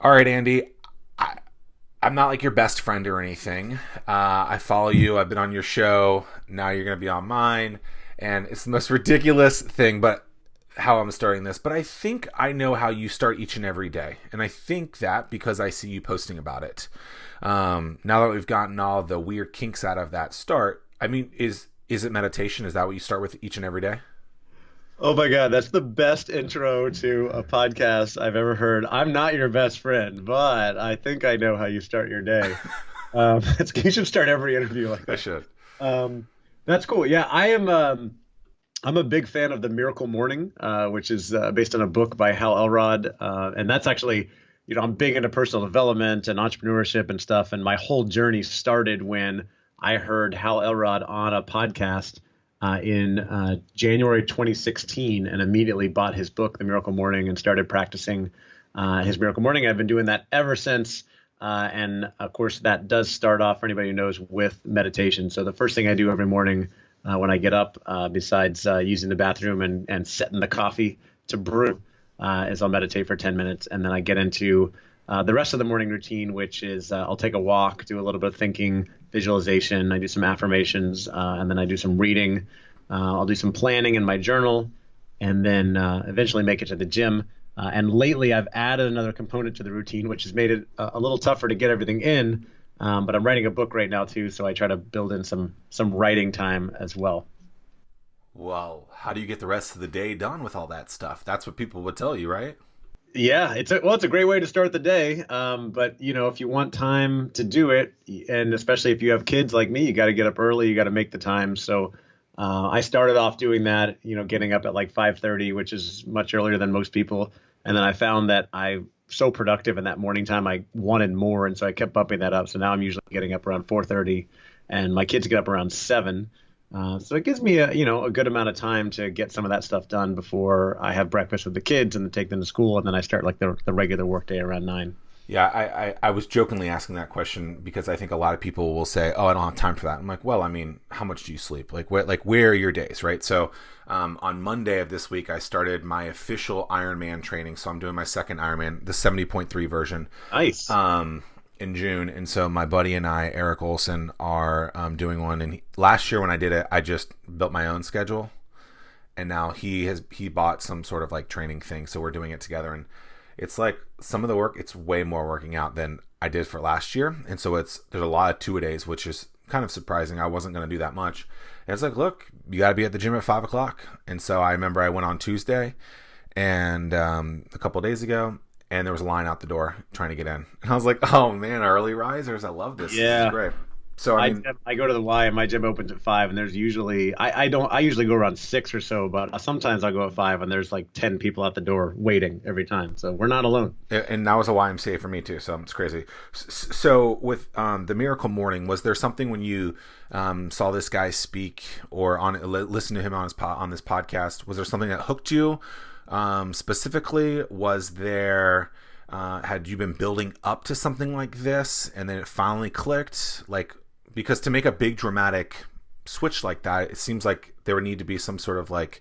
All right, Andy. I, I'm not like your best friend or anything. I follow you. I've been on your show. Now you're going to be on mine. And it's the most ridiculous thing, but how I'm starting this. But I think I know how you start each and every day. And I think that because I see you posting about it. Now that we've gotten all the weird kinks out of that start, I mean, is it meditation? Is that what you start with each and every day? Oh my God, that's the best intro to a podcast I've ever heard. I'm not your best friend, but I think I know how you start your day. You should start every interview like I that. should. That's cool. Yeah, I am. I'm a big fan of the Miracle Morning, which is based on a book by Hal Elrod, and that's actually, I'm big into personal development and entrepreneurship and stuff. And my whole journey started when I heard Hal Elrod on a podcast in January 2016, and immediately bought his book, The Miracle Morning, and started practicing his Miracle Morning. I've been doing that ever since. And of course, that does start off, for anybody who knows, with meditation. So the first thing I do every morning when I get up, besides using the bathroom and setting the coffee to brew, is I'll meditate for 10 minutes. And then I get into the rest of the morning routine, which is I'll take a walk, do a little bit of thinking, visualization. I do some affirmations, and then I do some reading. I'll do some planning in my journal, and then eventually make it to the gym. And lately, I've added another component to the routine, which has made it a little tougher to get everything in. But I'm writing a book right now too, so I try to build in some writing time as well. Well, how do you get the rest of the day done with all that stuff? That's what people would tell you, right? Yeah, it's a great way to start the day. But if you want time to do it, and especially if you have kids like me, you got to get up early. You got to make the time. So I started off doing that, getting up at like 5:30, which is much earlier than most people. And then I found that I so productive in that morning time, I wanted more, and so I kept bumping that up. So now I'm usually getting up around 4:30, and my kids get up around 7. So it gives me a good amount of time to get some of that stuff done before I have breakfast with the kids and then take them to school, and then I start like the regular workday around 9. Yeah, I was jokingly asking that question because I think a lot of people will say, "Oh, I don't have time for that." I'm like, "Well, I mean, how much do you sleep? Where are your days, right?" So, on Monday of this week, I started my official Ironman training. So I'm doing my second Ironman, the 70.3 version, Nice. in June. And so my buddy and I, Eric Olson, are doing one. And last year when I did it, I just built my own schedule, and now he bought some sort of like training thing. So we're doing it together, and it's like some of the work, it's way more working out than I did for last year. And so there's a lot of two-a-days, which is kind of surprising. I wasn't going to do that much. And it's like, look, you got to be at the gym at 5 o'clock. And so I remember I went on Tuesday and a couple of days ago, and there was a line out the door trying to get in. And I was like, oh man, early risers. I love this. This is Yeah. great. So, I mean, I go to the Y, and my gym opens at 5, and there's usually I usually go around 6 or so, but sometimes I'll go at 5, and there's like 10 people at the door waiting every time. So we're not alone. and that was a YMCA for me too. So it's crazy. So with the Miracle Morning, was there something when you saw this guy speak or listen to him on on this podcast? Was there something that hooked you specifically? Was there had you been building up to something like this, and then it finally clicked? Like, because to make a big dramatic switch like that, it seems like there would need to be some sort of like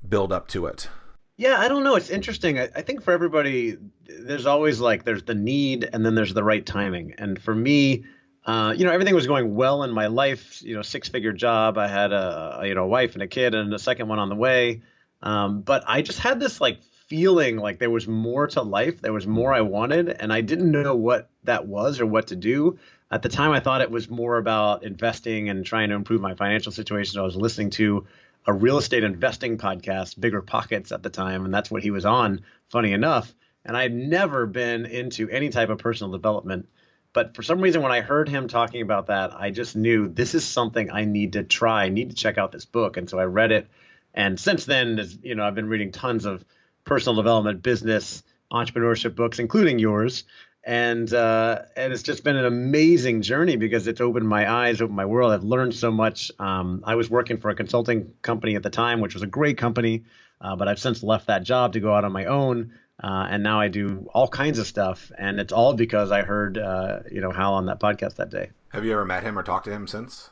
build up to it. Yeah, I don't know. It's interesting. I think for everybody, there's always like there's the need, and then there's the right timing. And for me, everything was going well in my life. 6-figure job. I had a wife and a kid, and a second one on the way. But I just had this like feeling like there was more to life. There was more I wanted, and I didn't know what that was or what to do. At the time, I thought it was more about investing and trying to improve my financial situation. So I was listening to a real estate investing podcast, Bigger Pockets at the time, and that's what he was on, funny enough. And I had never been into any type of personal development. But for some reason, when I heard him talking about that, I just knew this is something I need to try. I need to check out this book. And so I read it. And since then, I've been reading tons of personal development, business, entrepreneurship books, including yours. And it's just been an amazing journey because it's opened my eyes, opened my world. I've learned so much. I was working for a consulting company at the time, which was a great company, but I've since left that job to go out on my own. And now I do all kinds of stuff. And it's all because I heard, Hal on that podcast that day. Have you ever met him or talked to him since?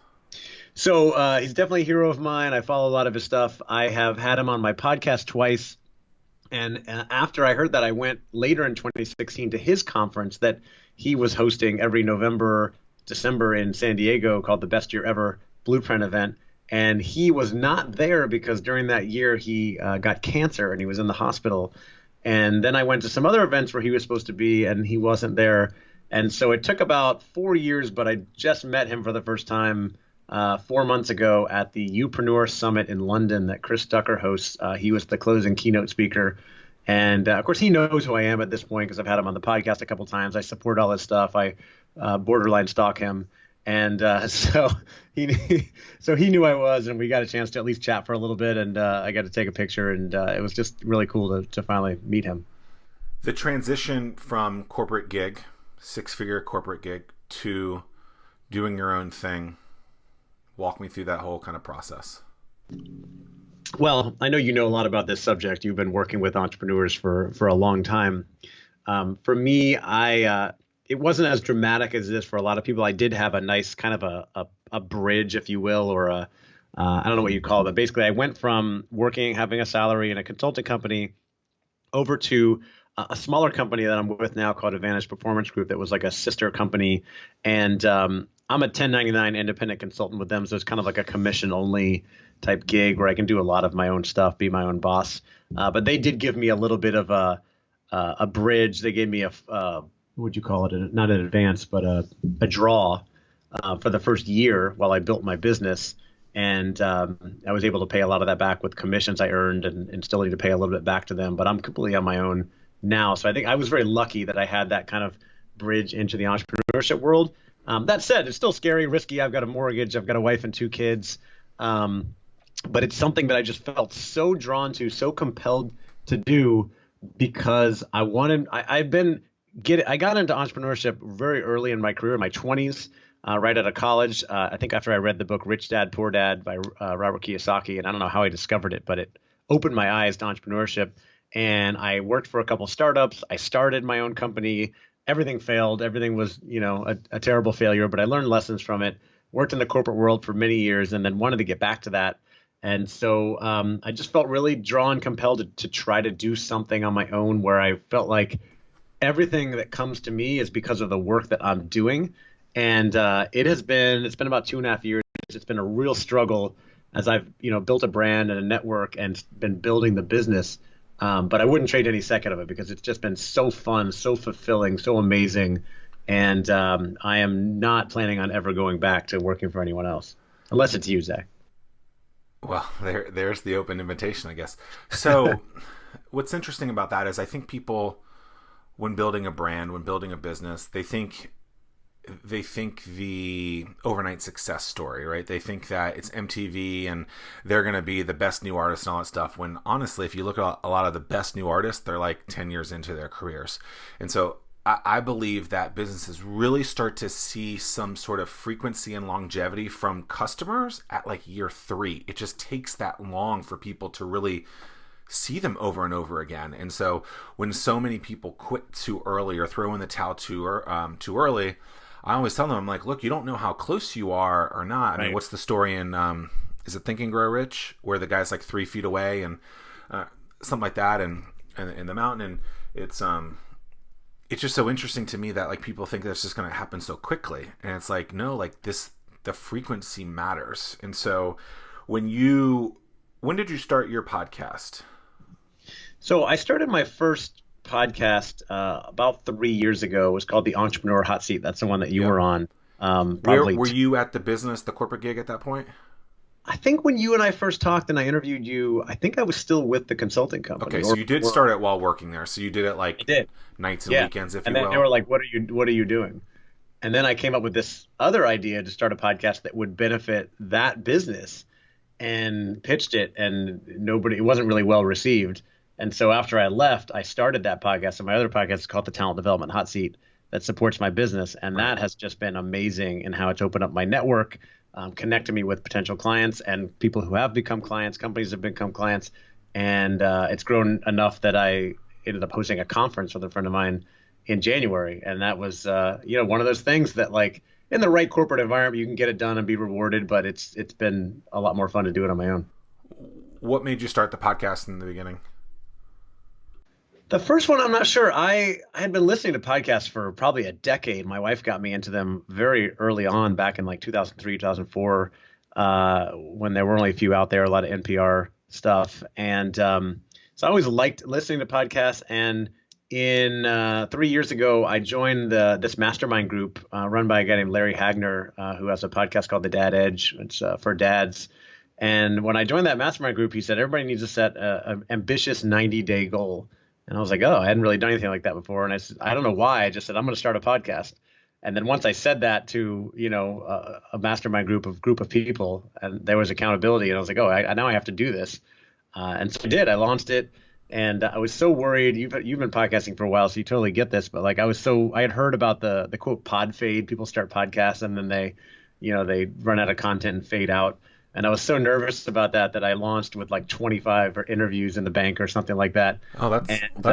So he's definitely a hero of mine. I follow a lot of his stuff. I have had him on my podcast twice. And after I heard that, I went later in 2016 to his conference that he was hosting every November, December in San Diego, called the Best Year Ever Blueprint event. And he was not there because during that year he got cancer and he was in the hospital. And then I went to some other events where he was supposed to be and he wasn't there. And so it took about 4 years, but I just met him for the first time 4 months ago at the Upreneur Summit in London that Chris Ducker hosts. He was the closing keynote speaker. And of course, he knows who I am at this point because I've had him on the podcast a couple times. I support all his stuff. I borderline stalk him. And so he knew I was, and we got a chance to at least chat for a little bit. And I got to take a picture, and it was just really cool to finally meet him. The transition from corporate gig, six-figure corporate gig, to doing your own thing. Walk me through that whole kind of process. Well, I know you know a lot about this subject. You've been working with entrepreneurs for a long time. For me, it wasn't as dramatic as this for a lot of people. I did have a nice kind of a bridge, if you will, or I don't know what you call it, but basically I went from working, having a salary in a consulting company over to a smaller company that I'm with now called Advantage Performance Group that was like a sister company. And I'm a 1099 independent consultant with them. So it's kind of like a commission only type gig where I can do a lot of my own stuff, be my own boss. But they did give me a little bit of a bridge. They gave me what would you call it? Not an advance, but a draw for the first year while I built my business. And I was able to pay a lot of that back with commissions I earned and still need to pay a little bit back to them. But I'm completely on my own now. So I think I was very lucky that I had that kind of bridge into the entrepreneurship world. That said, it's still scary, risky. I've got a mortgage. I've got a wife and two kids. But it's something that I just felt so drawn to, so compelled to do because I got into entrepreneurship very early in my career, in my 20s, right out of college. I think after I read the book Rich Dad, Poor Dad by Robert Kiyosaki, and I don't know how I discovered it, but it opened my eyes to entrepreneurship. And I worked for a couple startups. I started my own company. Everything failed. Everything was, a terrible failure, but I learned lessons from it. Worked in the corporate world for many years and then wanted to get back to that. And so I just felt really drawn, compelled to try to do something on my own where I felt like everything that comes to me is because of the work that I'm doing. And it's been about 2.5 years. It's been a real struggle as I've, built a brand and a network and been building the business. But I wouldn't trade any second of it because it's just been so fun, so fulfilling, so amazing. And I am not planning on ever going back to working for anyone else, unless it's you, Zach. Well, there's the open invitation, I guess. So what's interesting about that is I think people, when building a brand, when building a business, they think the overnight success story, right? They think that it's MTV and they're going to be the best new artist and all that stuff. When honestly, if you look at a lot of the best new artists, they're like 10 years into their careers. And so I believe that businesses really start to see some sort of frequency and longevity from customers at like year 3. It just takes that long for people to really see them over and over again. And so when so many people quit too early or throw in the towel too early, I always tell them, I'm like, look, you don't know how close you are or not. I mean, what's the story in, is it Think and Grow Rich, where the guy's like 3 feet away and something like that, and in the mountain, and it's just so interesting to me that like people think that's just going to happen so quickly, and it's like, no, like the frequency matters. And so when did you start your podcast? So I started my first podcast about 3 years ago. It was called the Entrepreneur Hot Seat. That's the one that you were on. Where were you at the corporate gig at that point? I think when you and I first talked and I interviewed you, I think I was still with the consulting company. Okay, so you did start it while working there. So you did it like nights and weekends, if you will. And then they were like, what are you doing? And then I came up with this other idea to start a podcast that would benefit that business and pitched it, and it wasn't really well received. And so after I left, I started that podcast, and my other podcast is called the Talent Development Hot Seat that supports my business. And that has just been amazing in how it's opened up my network, connected me with potential clients and people who have become clients, companies have become clients. And it's grown enough that I ended up hosting a conference with a friend of mine in January. And that was, one of those things that like in the right corporate environment, you can get it done and be rewarded, but it's been a lot more fun to do it on my own. What made you start the podcast in the beginning? The first one, I'm not sure. I had been listening to podcasts for probably a decade. My wife got me into them very early on, back in like 2003, 2004, when there were only a few out there, a lot of NPR stuff. And so I always liked listening to podcasts. And in 3 years ago, I joined this mastermind group run by a guy named Larry Hagner, who has a podcast called The Dad Edge. It's for dads. And when I joined that mastermind group, he said everybody needs to set an ambitious 90-day goal. And I was like, oh, I hadn't really done anything like that before. And I said, I don't know why. I just said, I'm going to start a podcast. And then once I said that to, a mastermind group of people, and there was accountability, and I was like, oh, now I have to do this. And so I did. I launched it, and I was so worried. You've been podcasting for a while, so you totally get this. But like, I had heard about the quote pod fade. People start podcasts and then they run out of content and fade out. And I was so nervous about that I launched with like 25 interviews in the bank or something like that. Oh, that's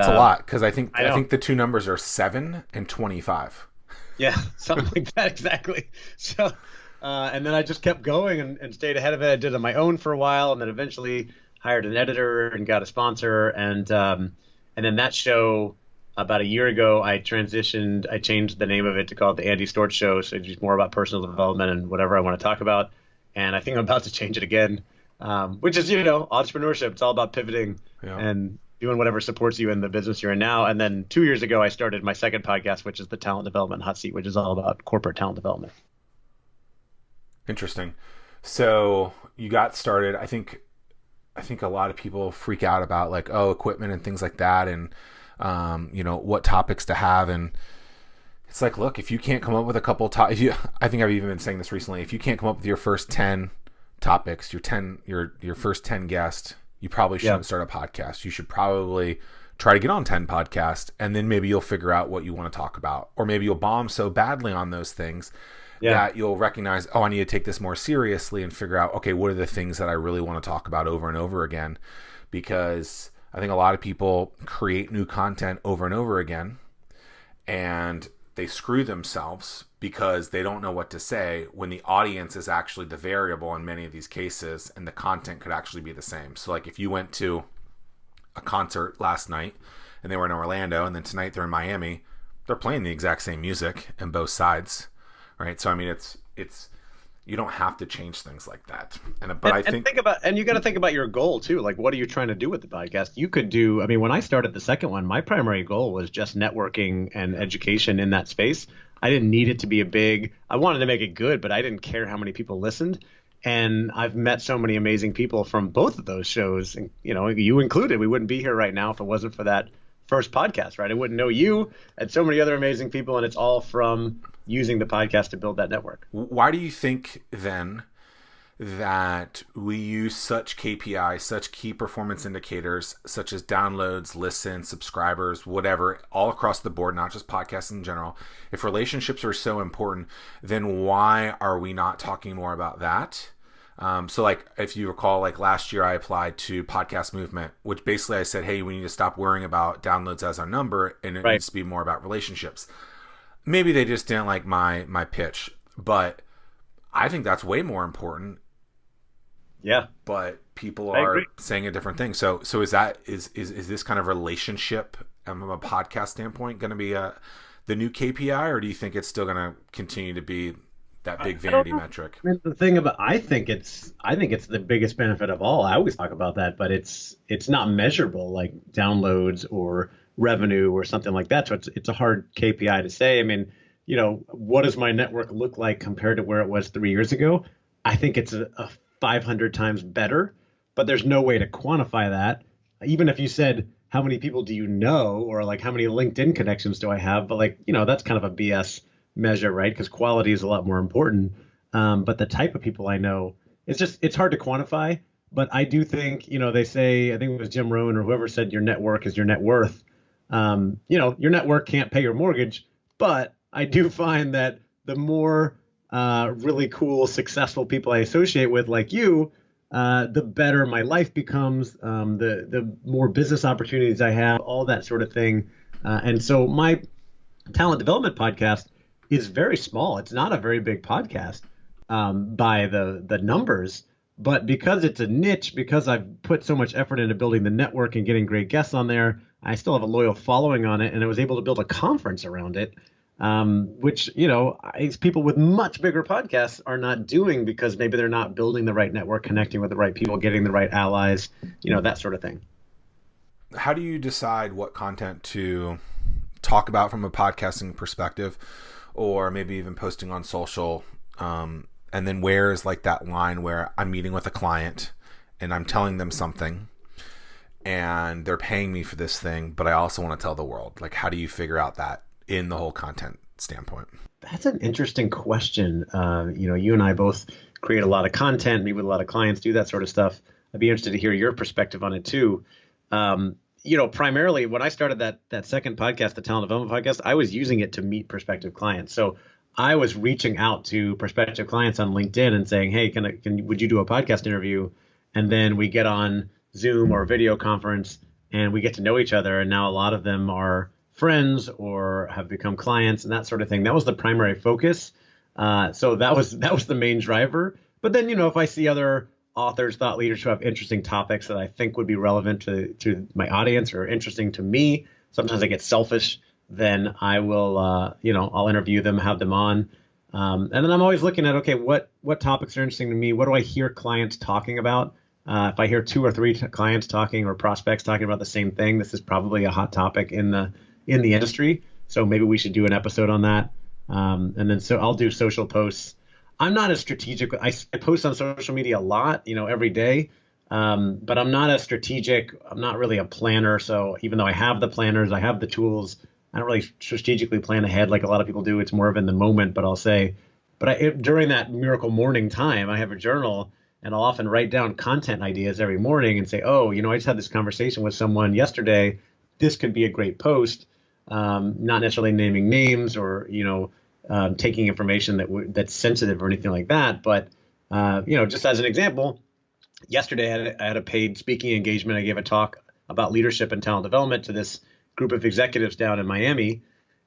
a lot, because I think the two numbers are 7 and 25. Yeah, something like that, exactly. So, and then I just kept going and stayed ahead of it. I did it on my own for a while, and then eventually hired an editor and got a sponsor. And then that show, about a year ago, I transitioned. I changed the name of it to call it the Andy Storch Show. So it's just more about personal development and whatever I want to talk about. And I think I'm about to change it again, which is, entrepreneurship. It's all about pivoting and doing whatever supports you in the business you're in now. And then 2 years ago, I started my second podcast, which is the Talent Development Hot Seat, which is all about corporate talent development. Interesting. So you got started. I think a lot of people freak out about like, equipment and things like that, and what topics to have. And it's like, look, if you can't come up with a couple I think I've even been saying this recently. If you can't come up with your first 10 topics, your first 10 guests, you probably shouldn't start a podcast. You should probably try to get on 10 podcasts, and then maybe you'll figure out what you want to talk about. Or maybe you'll bomb so badly on those things that you'll recognize, I need to take this more seriously and figure out, okay, what are the things that I really want to talk about over and over again? Because I think a lot of people create new content over and over again, and they screw themselves because they don't know what to say when the audience is actually the variable in many of these cases, and the content could actually be the same. So like if you went to a concert last night and they were in Orlando, and then tonight they're in Miami, they're playing the exact same music in both sides, right? So I mean, it's you don't have to change things like that. I think you got to think about your goal too. Like, what are you trying to do with the podcast? You could do, when I started the second one, my primary goal was just networking and education in that space. I didn't need it to be I wanted to make it good, but I didn't care how many people listened. And I've met so many amazing people from both of those shows, and you included. We wouldn't be here right now if it wasn't for that first podcast, right? I wouldn't know you and so many other amazing people, and it's all from using the podcast to build that network. Why do you think then that we use such KPIs, such key performance indicators, such as downloads, listens, subscribers, whatever, all across the board, not just podcasts in general? If relationships are so important, then why are we not talking more about that? So like, if you recall, like last year I applied to Podcast Movement, which basically I said, hey, we need to stop worrying about downloads as our number, and it needs to be more about relationships. Maybe they just didn't like my pitch, but I think that's way more important. Yeah. But people are saying a different thing. So is this kind of relationship from a podcast standpoint going to be the new KPI, or do you think it's still going to continue to be that big vanity metric? The thing about, I think it's the biggest benefit of all. I always talk about that, but it's not measurable like downloads or revenue or something like that. So it's a hard KPI to say. What does my network look like compared to where it was 3 years ago? I think it's a 500 times better, but there's no way to quantify that. Even if you said, how many people do you know, or like how many LinkedIn connections do I have? But that's kind of a BS measure, right? Because quality is a lot more important. But the type of people I know, it's hard to quantify. But I do think, they say, I think it was Jim Rohn or whoever said your network is your net worth. Your network can't pay your mortgage, but I do find that the more really cool, successful people I associate with, like you, the better my life becomes, the more business opportunities I have, all that sort of thing. And so my talent development podcast is very small. It's not a very big podcast by the numbers, but because it's a niche, because I've put so much effort into building the network and getting great guests on there, I still have a loyal following on it, and I was able to build a conference around it, which, people with much bigger podcasts are not doing because maybe they're not building the right network, connecting with the right people, getting the right allies, that sort of thing. How do you decide what content to talk about from a podcasting perspective, or maybe even posting on social? And then where is like that line where I'm meeting with a client and I'm telling them something and they're paying me for this thing, but I also want to tell the world? Like, how do you figure out that in the whole content standpoint? That's an interesting question. You and I both create a lot of content, meet with a lot of clients, do that sort of stuff. I'd be interested to hear your perspective on it too. Primarily when I started that second podcast, the Talent Development Podcast, I was using it to meet prospective clients. So I was reaching out to prospective clients on LinkedIn and saying, hey, would you do a podcast interview? And then we get on Zoom or video conference and we get to know each other. And now a lot of them are friends or have become clients and that sort of thing. That was the primary focus. So that was the main driver. But then, if I see other authors, thought leaders who have interesting topics that I think would be relevant to my audience or interesting to me, sometimes I get selfish, then I will, I'll interview them, have them on. And then I'm always looking at, okay, what topics are interesting to me? What do I hear clients talking about? If I hear two or three clients talking or prospects talking about the same thing, this is probably a hot topic in the industry. So maybe we should do an episode on that. And then I'll do social posts. I'm not as strategic. I post on social media a lot, every day. But I'm not as strategic. I'm not really a planner. So even though I have the planners, I have the tools, I don't really strategically plan ahead like a lot of people do. It's more of in the moment. But I'll say, during that miracle morning time, I have a journal and I'll often write down content ideas every morning and say, oh, I just had this conversation with someone yesterday. This could be a great post. Not necessarily naming names or, taking information that's sensitive or anything like that. But, just as an example, yesterday I had a paid speaking engagement. I gave a talk about leadership and talent development to this group of executives down in Miami.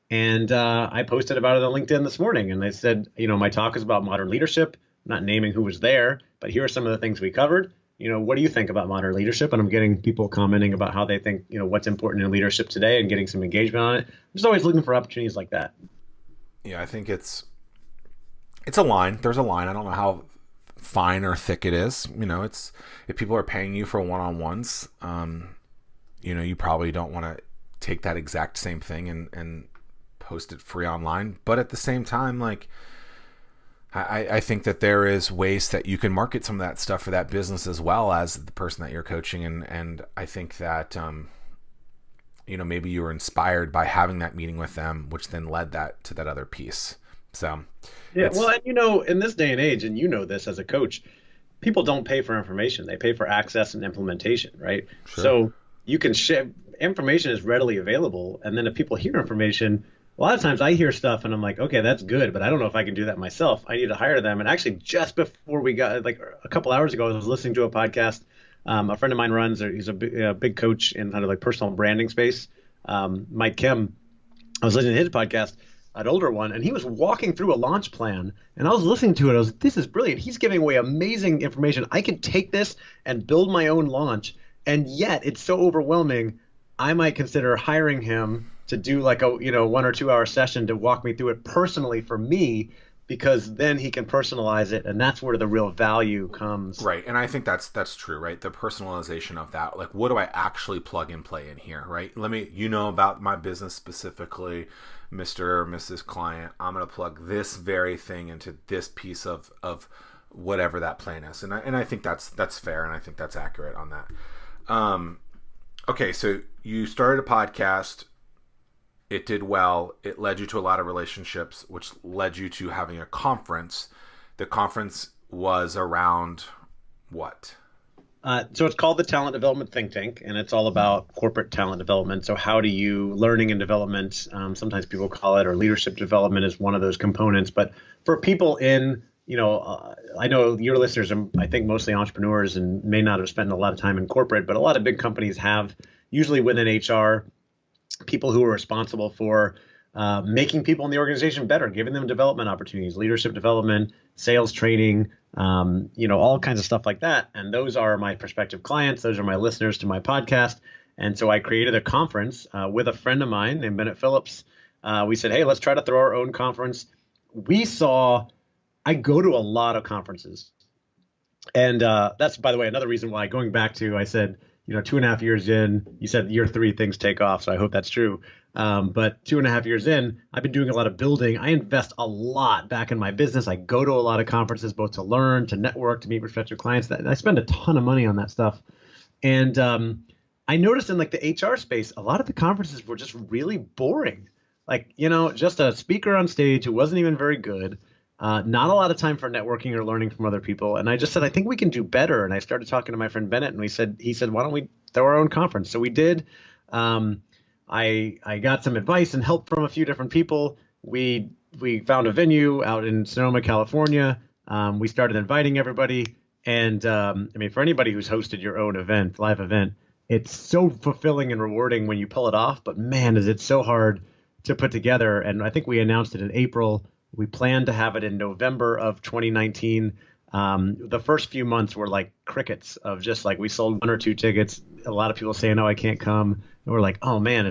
And I posted about it on LinkedIn this morning. And I said, my talk is about modern leadership, not naming who was there, but here are some of the things we covered. What do you think about modern leadership? And I'm getting people commenting about how they think, what's important in leadership today and getting some engagement on it. I'm just always looking for opportunities like that. Yeah, I think it's a line. There's a line. I don't know how fine or thick it is. It's, if people are paying you for one-on-ones, you probably don't want to take that exact same thing and post it free online. But at the same time, like, I think that there is ways that you can market some of that stuff for that business as well as the person that you're coaching. And I think that, maybe you were inspired by having that meeting with them, which then led that to that other piece. So, yeah, well, and in this day and age, and this as a coach, people don't pay for information. They pay for access and implementation, right? Sure. So you can share, information is readily available. And then if people hear information, a lot of times I hear stuff and I'm like, okay, that's good, but I don't know if I can do that myself. I need to hire them. And actually, just before we got, like a couple hours ago, I was listening to a podcast. A friend of mine runs, he's a big coach in kind of like personal branding space. Mike Kim, I was listening to his podcast, an older one, and he was walking through a launch plan. And I was listening to it. I was like, this is brilliant. He's giving away amazing information. I could take this and build my own launch. And yet it's so overwhelming. I might consider hiring him to do like a 1 or 2 hour session to walk me through it personally for me, because then he can personalize it, and that's where the real value comes. Right, and I think that's true, right? The personalization of that, like, what do I actually plug and play in here, right? Let me, about my business specifically, Mr. or Mrs. Client, I'm going to plug this very thing into this piece of whatever that plan is, and I think that's fair, and I think that's accurate on that. Okay, so you started a podcast. It did well. It led you to a lot of relationships, which led you to having a conference. The conference was around what? So it's called the Talent Development Think Tank, and it's all about corporate talent development. So how do you, learning and development, sometimes people call it, or leadership development is one of those components. But for people in, I know your listeners are, I think, mostly entrepreneurs and may not have spent a lot of time in corporate, but a lot of big companies have, usually within HR, people who are responsible for making people in the organization better, giving them development opportunities, leadership development, sales training, all kinds of stuff like that. And those are my prospective clients. Those are my listeners to my podcast. And so I created a conference with a friend of mine named Bennett Phillips. We said, hey, let's try to throw our own conference. We saw, I go to a lot of conferences. And that's, by the way, another reason why, going back to, I said, 2.5 years in, you said year three, things take off. So I hope that's true. But 2.5 years in, I've been doing a lot of building. I invest a lot back in my business. I go to a lot of conferences, both to learn, to network, to meet prospective clients. I spend a ton of money on that stuff. And I noticed in like the HR space, a lot of the conferences were just really boring. Like, just a speaker on stage who wasn't even very good. Not a lot of time for networking or learning from other people. And I just said, I think we can do better. And I started talking to my friend Bennett, and he said, why don't we throw our own conference? So we did. I got some advice and help from a few different people. We found a venue out in Sonoma, California. We started inviting everybody. And for anybody who's hosted your own event, live event, it's so fulfilling and rewarding when you pull it off. But man, is it so hard to put together. And I think we announced it in April. We plan to have it in November of 2019. The first few months were like crickets of just like we sold one or two tickets. A lot of people saying, no, I can't come. And we're like, oh man,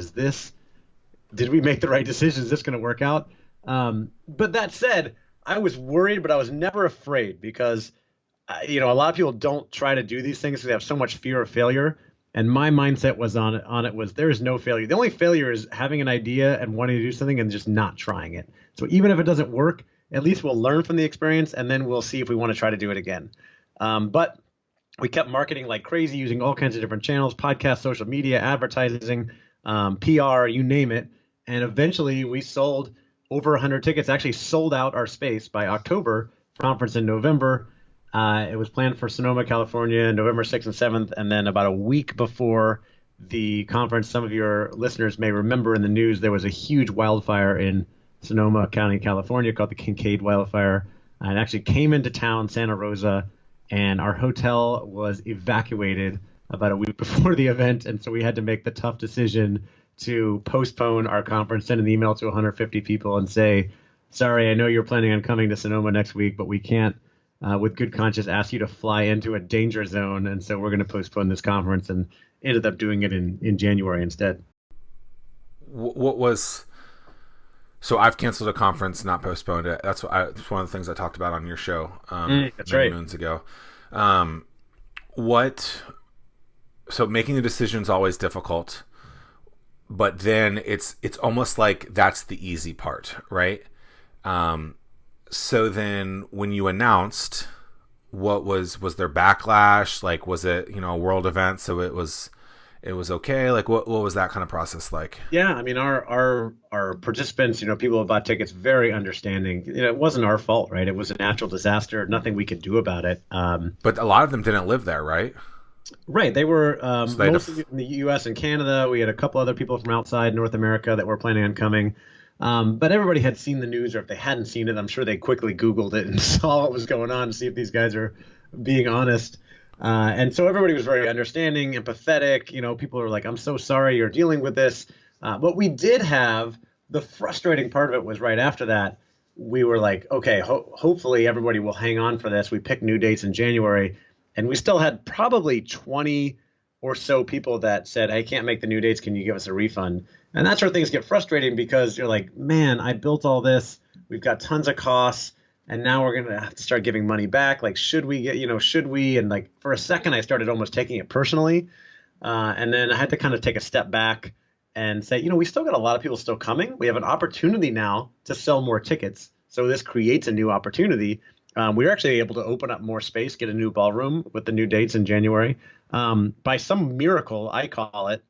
did we make the right decision? Is this going to work out? But that said, I was worried, but I was never afraid because, a lot of people don't try to do these things because they have so much fear of failure. And my mindset was on it was there is no failure. The only failure is having an idea and wanting to do something and just not trying it. So even if it doesn't work, at least we'll learn from the experience and then we'll see if we want to try to do it again. But we kept marketing like crazy using all kinds of different channels, podcasts, social media, advertising, PR, you name it. And eventually we sold over 100 tickets, actually sold out our space by October, conference in November. It was planned for Sonoma, California, November 6th and 7th. And then about a week before the conference, some of your listeners may remember in the news, there was a huge wildfire in Sonoma County, California, called the Kincaid Wildfire. It actually came into town, Santa Rosa, and our hotel was evacuated about a week before the event. And so we had to make the tough decision to postpone our conference, send an email to 150 people and say, sorry, I know you're planning on coming to Sonoma next week, but we can't, with good conscience, ask you to fly into a danger zone. And so we're going to postpone this conference, and ended up doing it in January instead. So I've canceled a conference, not postponed it. That's one of the things I talked about on your show That's right. moons ago. So making a decision is always difficult, but then it's almost like that's the easy part, right? So then when you announced, was there backlash? Like, was it, a world event? So it was okay. Like, what was that kind of process like? Yeah, our participants, people who bought tickets, very understanding. It wasn't our fault, right? It was a natural disaster. Nothing we could do about it. But a lot of them didn't live there, right? Right. They were So mostly in the U.S. and Canada. We had a couple other people from outside North America that were planning on coming. But everybody had seen the news, or if they hadn't seen it, I'm sure they quickly Googled it and saw what was going on to see if these guys are being honest. And so everybody was very understanding, empathetic. People are like, I'm so sorry you're dealing with this. But we did have, the frustrating part of it was right after that, we were like, okay, hopefully everybody will hang on for this. We picked new dates in January, and we still had probably 20 or so people that said, I can't make the new dates. Can you give us a refund? And that's where things get frustrating, because you're like, man, I built all this. We've got tons of costs. And now we're going to have to start giving money back. Like, should we? And like, for a second, I started almost taking it personally. And then I had to kind of take a step back and say, we still got a lot of people still coming. We have an opportunity now to sell more tickets. So this creates a new opportunity. We were actually able to open up more space, get a new ballroom with the new dates in January. By some miracle, I call it,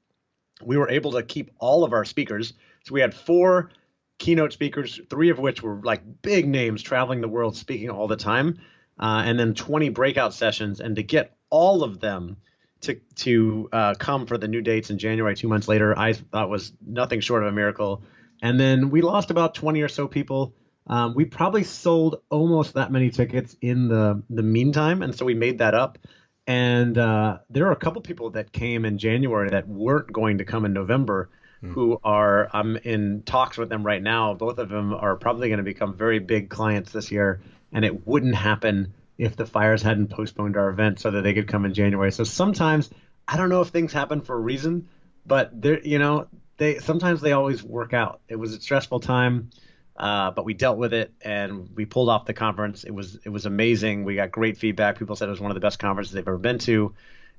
we were able to keep all of our speakers. So we had 4 keynote speakers, 3 of which were like big names traveling the world, speaking all the time, and then 20 breakout sessions. And to get all of them to come for the new dates in January 2 months later, I thought was nothing short of a miracle. And then we lost about 20 or so people. We probably sold almost that many tickets in the meantime, and so we made that up. And there are a couple people that came in January that weren't going to come in November, who are, I'm in talks with them right now. Both of them are probably going to become very big clients this year, and it wouldn't happen if the fires hadn't postponed our event so that they could come in January. So sometimes, I don't know if things happen for a reason, but they sometimes they always work out. It was a stressful time, but we dealt with it and we pulled off the conference. It was amazing. We got great feedback. People said it was one of the best conferences they've ever been to,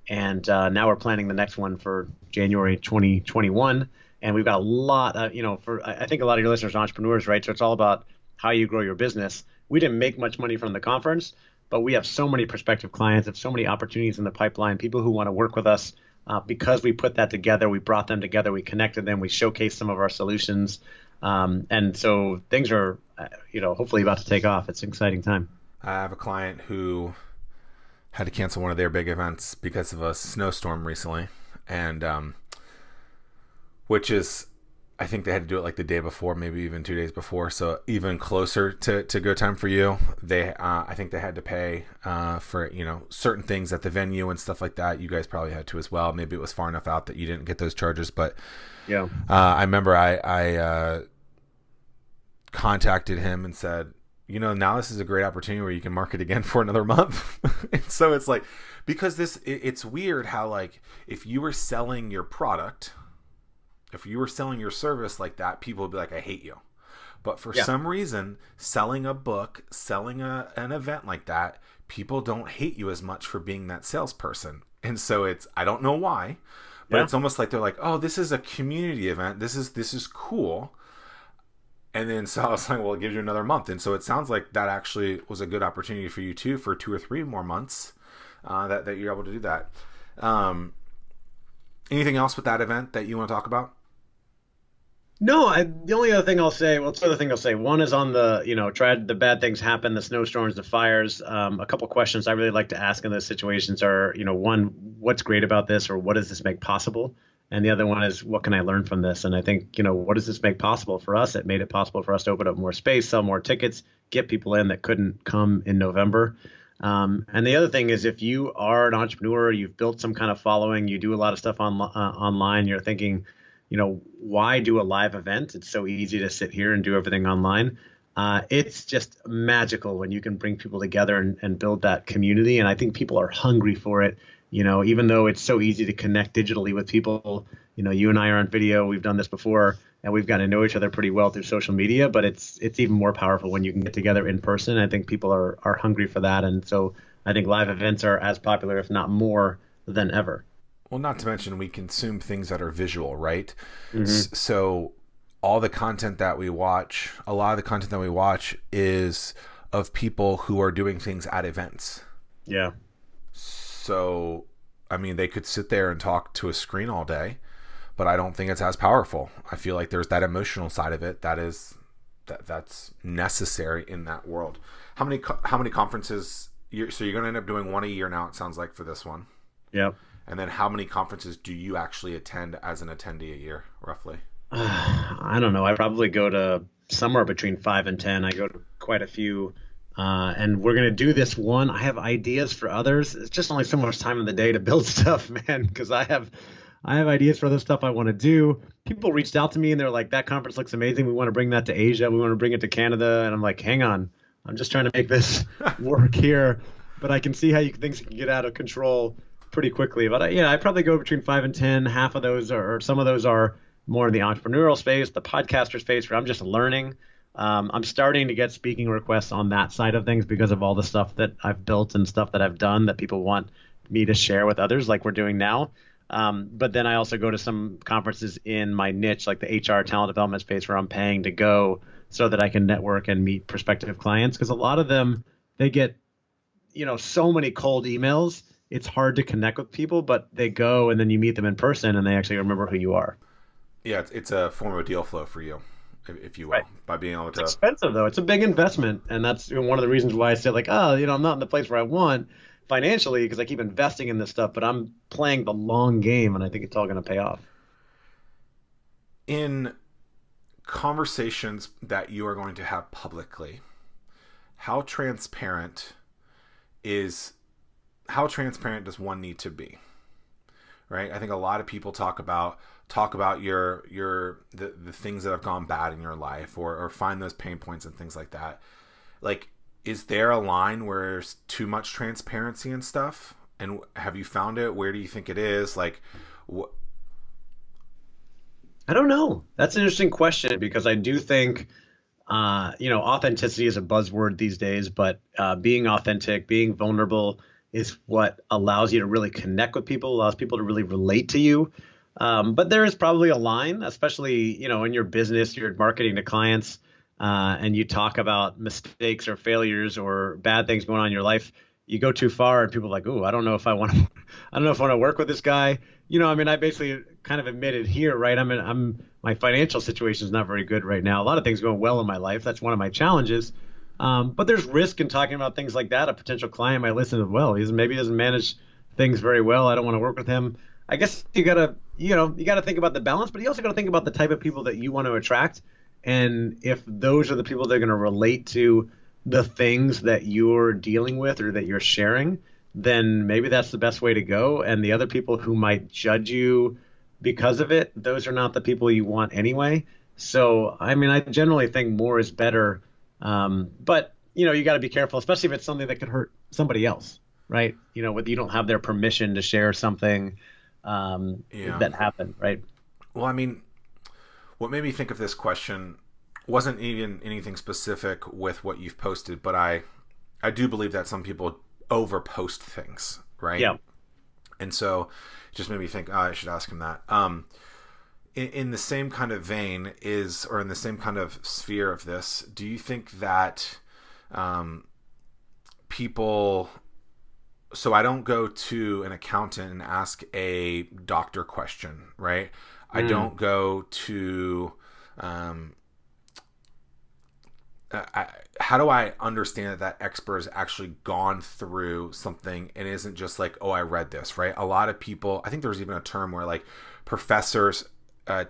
and now we're planning the next one for January 2021. And we've got a lot, for I think a lot of your listeners are entrepreneurs, right? So it's all about how you grow your business. We didn't make much money from the conference, but we have so many prospective clients, have so many opportunities in the pipeline, people who want to work with us. Because we put that together, we brought them together, we connected them, we showcased some of our solutions, and so things are, hopefully about to take off. It's an exciting time. I have a client who had to cancel one of their big events because of a snowstorm recently, and which is, I think they had to do it like the day before, maybe even 2 days before, so even closer to go time for you. They, I think they had to pay for certain things at the venue and stuff like that. You guys probably had to as well. Maybe it was far enough out that you didn't get those charges, but Yeah. I remember I contacted him and said, now this is a great opportunity where you can market again for another month. And so it's like, because it's weird how, like, if you were selling your product, if you were selling your service like that, people would be like, I hate you. But for Yeah. some reason, selling a book, selling an event like that, people don't hate you as much for being that salesperson. And so I don't know why, but Yeah. it's almost like they're like, oh, this is a community event. This is cool. And then so I was like, well, it gives you another month. And so it sounds like that actually was a good opportunity for you too, for 2 or 3 more months, that you're able to do that. Um, Anything else with that event that you want to talk about? No, the only other thing I'll say, well, two other things I'll say. One is on the, tried the bad things happen, the snowstorms, the fires. A couple questions I really like to ask in those situations are, one, what's great about this, or what does this make possible? And the other one is, what can I learn from this? And I think, what does this make possible for us? It made it possible for us to open up more space, sell more tickets, get people in that couldn't come in November. And the other thing is, if you are an entrepreneur, you've built some kind of following, you do a lot of stuff online, you're thinking, why do a live event? It's so easy to sit here and do everything online. It's just magical when you can bring people together and build that community. And I think people are hungry for it. Even though it's so easy to connect digitally with people, you and I are on video. We've done this before, and we've gotten to know each other pretty well through social media. But it's even more powerful when you can get together in person. I think people are hungry for that, and so I think live events are as popular, if not more, than ever. Well, not to mention we consume things that are visual, right? Hmm. So all the content that we watch, a lot of the content that we watch is of people who are doing things at events. Yeah. So, I mean, they could sit there and talk to a screen all day, but I don't think it's as powerful. I feel like there's that emotional side of it that's necessary in that world. How many conferences? So you're going to end up doing one a year now. It sounds like for this one. Yeah. And then how many conferences do you actually attend as an attendee a year, roughly? I don't know. I probably go to somewhere between 5 and 10. I go to quite a few. And we're going to do this one. I have ideas for others. It's just only so much time in the day to build stuff, man, because I have ideas for other stuff I want to do. People reached out to me and they're like, that conference looks amazing. We want to bring that to Asia. We want to bring it to Canada. And I'm like, hang on. I'm just trying to make this work here. But I can see how things can get out of control pretty quickly. But I probably go between 5 and 10. Half of those or some of those are more in the entrepreneurial space, the podcaster space, where I'm just learning. I'm starting to get speaking requests on that side of things because of all the stuff that I've built and stuff that I've done that people want me to share with others, like we're doing now. But then I also go to some conferences in my niche, like the HR talent development space, where I'm paying to go so that I can network and meet prospective clients. Because a lot of them, they get, so many cold emails. It's hard to connect with people, but they go and then you meet them in person and they actually remember who you are. Yeah, it's a form of deal flow for you, if you will, Right. by being able It's to. expensive though. It's a big investment, and that's one of the reasons why I said like, oh, I'm not in the place where I want financially because I keep investing in this stuff, but I'm playing the long game, and I think it's all going to pay off. In conversations that you are going to have publicly, how transparent is how transparent does one need to be? Right? I think a lot of people talk about the things that have gone bad in your life, or find those pain points and things like that. Like, is there a line where there's too much transparency and stuff? And have you found it? Where do you think it is? Like, I don't know. That's an interesting question because I do think, authenticity is a buzzword these days, but being authentic, being vulnerable is what allows you to really connect with people, allows people to really relate to you. But there is probably a line, especially, in your business, you're marketing to clients, and you talk about mistakes or failures or bad things going on in your life. You go too far, and people are like, "Ooh, I don't know if I want to, I don't know if I want to work with this guy." I mean, I basically kind of admitted here, right? My financial situation is not very good right now. A lot of things going well in my life. That's one of my challenges. But there's risk in talking about things like that. A potential client might listen to, well, maybe he doesn't manage things very well. I don't want to work with him. I guess you gotta think about the balance, but you also gotta think about the type of people that you want to attract, and if those are the people that are going to relate to the things that you're dealing with or that you're sharing, then maybe that's the best way to go. And the other people who might judge you because of it, those are not the people you want anyway. So, I mean, I generally think more is better. But, you got to be careful, especially if it's something that could hurt somebody else, right? Whether you don't have their permission to share something Yeah. that happened, right? Well, I mean, what made me think of this question wasn't even anything specific with what you've posted, but I do believe that some people overpost things, right? Yeah. And so it just made me think, oh, I should ask him that. In the same kind of vein is, or in the same kind of sphere of this, do you think that um, people, so I don't go to an accountant and ask a doctor question, right? I Mm, don't go to um, how do I understand that that expert has actually gone through something and isn't just like, oh, I read this, right? A lot of people, I think there's even a term where like professors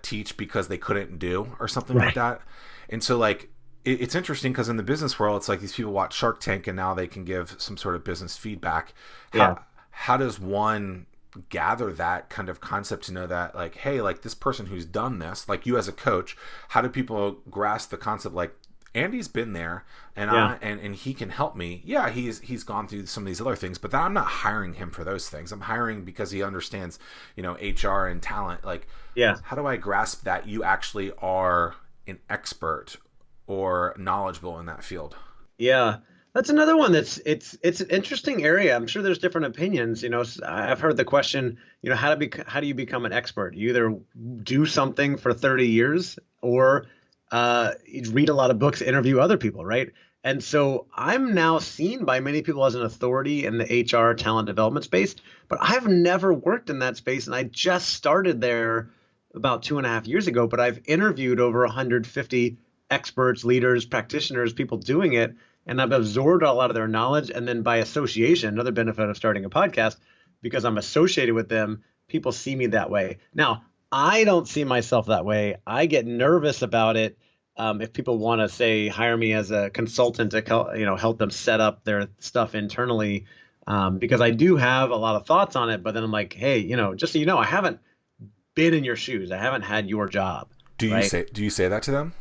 teach because they couldn't do or something like right. that. And so like it's interesting because in the business world, it's like these people watch Shark Tank and now they can give some sort of business feedback. Yeah. How does one gather that kind of concept to know that like, hey, like this person who's done this, like you as a coach, how do people grasp the concept like Andy's been there and Yeah. and he can help me. Yeah, he's gone through some of these other things, but then I'm not hiring him for those things. I'm hiring because he understands, HR and talent. Like, Yeah. how do I grasp that you actually are an expert or knowledgeable in that field? Yeah, that's another one it's an interesting area. I'm sure there's different opinions. I've heard the question, how do you become an expert? You either do something for 30 years or you read a lot of books, interview other people, right? And so I'm now seen by many people as an authority in the HR talent development space, but I've never worked in that space, and I just started there about 2.5 years ago. But I've interviewed over 150 experts, leaders, practitioners, people doing it, and I've absorbed a lot of their knowledge. And then by association, another benefit of starting a podcast, because I'm associated with them, people see me that way. Now, I don't see myself that way. I get nervous about it. If people want to say hire me as a consultant to help them set up their stuff internally, because I do have a lot of thoughts on it. But then I'm like, hey, just so you know, I haven't been in your shoes. I haven't had your job, right? Do you say that to them?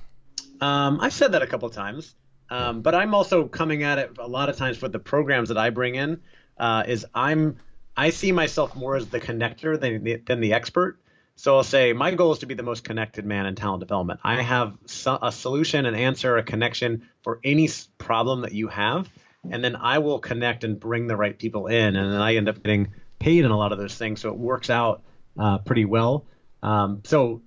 I've said that a couple of times, Yeah. but I'm also coming at it a lot of times with the programs that I bring in. I see myself more as the connector than the expert. So I'll say my goal is to be the most connected man in talent development. I have a solution, an answer, a connection for any problem that you have, and then I will connect and bring the right people in, and then I end up getting paid in a lot of those things. So it works out pretty well. So,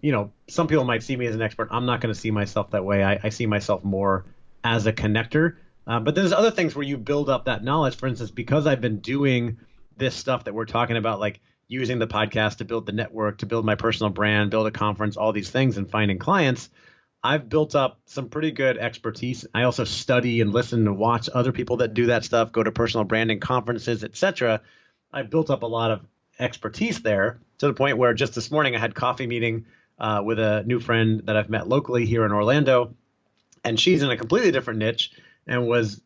some people might see me as an expert. I'm not going to see myself that way. I see myself more as a connector. But there's other things where you build up that knowledge. For instance, because I've been doing this stuff that we're talking about, like using the podcast to build the network, to build my personal brand, build a conference, all these things, and finding clients, I've built up some pretty good expertise. I also study and listen and watch other people that do that stuff, go to personal branding conferences, etc. I've built up a lot of expertise there to the point where just this morning I had coffee meeting with a new friend that I've met locally here in Orlando, and she's in a completely different niche and was,